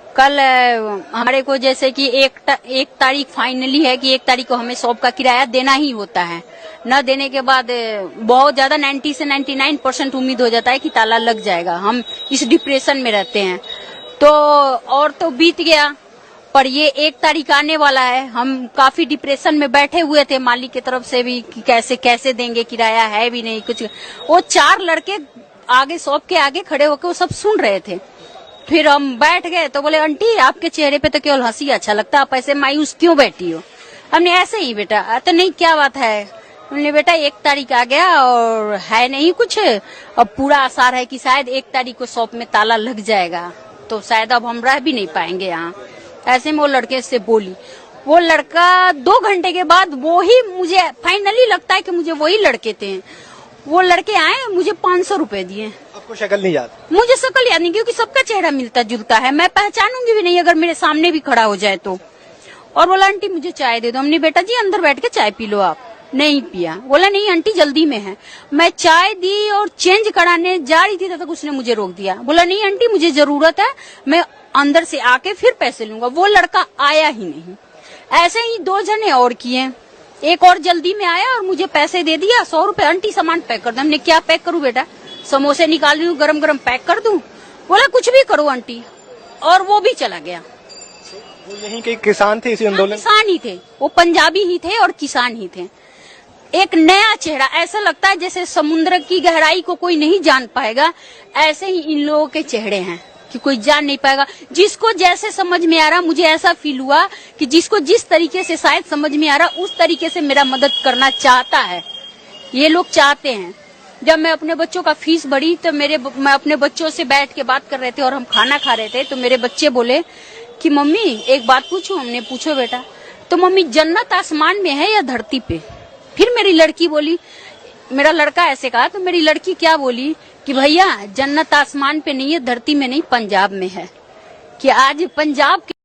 कल हमारे को जैसे कि एक तारीख फाइनली है कि 1 तारीख को हमें शॉप का किराया देना ही होता है। न देने के बाद बहुत ज्यादा 90 से 99% उम्मीद हो जाता है कि ताला लग जाएगा। हम इस डिप्रेशन में रहते हैं। तो और तो बीत गया, पर ये 1 तारीख आने वाला है। हम काफी डिप्रेशन में बैठे हुए थे, मालिक की तरफ से भी कि कैसे देंगे, किराया है भी नहीं कुछ। वो 4 लड़के आगे शॉप के आगे खड़े होकर वो सब सुन रहे थे। फिर हम बैठ गए तो बोले, आंटी आपके चेहरे पे तो केवल हंसी अच्छा लगता है, आप ऐसे मायूस क्यों बैठी हो? हमने ऐसे ही बेटा। तो नहीं क्या बात है? हमने बेटा 1 तारीख आ गया और है नहीं कुछ, अब पूरा आसार है कि शायद 1 तारीख को शॉप में ताला लग जाएगा, तो शायद अब हम रह भी नहीं पाएंगे यहाँ। ऐसे में वो लड़के से बोली। वो लड़का 2 घंटे के बाद वो ही, मुझे फाइनली लगता है कि मुझे वही लड़के थे, वो लड़के आए, मुझे 500 रुपए दिए। आपको शक्ल नहीं याद? मुझे शक्ल याद नहीं, क्योंकि सबका चेहरा मिलता जुलता है, मैं पहचानूंगी भी नहीं अगर मेरे सामने भी खड़ा हो जाए तो। और बोला, आंटी मुझे चाय दे दो। हमने, बेटा जी अंदर बैठ के चाय पी लो आप। नहीं पिया। बोला, नहीं आंटी जल्दी में है। मैं चाय दी और चेंज कराने जा रही थी तब तक उसने मुझे रोक दिया। बोला, नहीं आंटी मुझे जरूरत है, मैं अंदर से आके फिर पैसे लूंगा। वो लड़का आया ही नहीं। ऐसे ही 2 जने और किए, एक और जल्दी में आया और मुझे पैसे दे दिया 100 रुपए। आंटी सामान पैक कर दो। हमने, क्या पैक करूं बेटा? समोसे निकाल रही हूँ, गरम गरम पैक कर दूं। बोला, कुछ भी करो आंटी। और वो भी चला गया। वो यहीं के किसान थे इसी आंदोलन? किसान ही थे, वो पंजाबी ही थे और किसान ही थे। एक नया चेहरा, ऐसा लगता है जैसे समुद्र की गहराई को कोई नहीं जान पाएगा, ऐसे ही इन लोगों के चेहरे हैं कि कोई जान नहीं पाएगा। जिसको जैसे समझ में आ रहा, मुझे ऐसा फील हुआ कि जिसको जिस तरीके से शायद समझ में आ रहा, उस तरीके से मेरा मदद करना चाहता है। ये लोग चाहते हैं। जब मैं अपने बच्चों का फीस भरी तो मैं अपने बच्चों से बैठ के बात कर रहे थे और हम खाना खा रहे थे, तो मेरे बच्चे बोले कि मम्मी एक बात पूछूं? हमने, पूछो बेटा। तो मम्मी, जन्नत आसमान में है या धरती पे? फिर मेरी लड़की बोली, मेरा लड़का ऐसे कहा, तो मेरी लड़की क्या बोली कि भैया जन्नत आसमान पे नहीं है, धरती में नहीं, पंजाब में है। कि आज पंजाब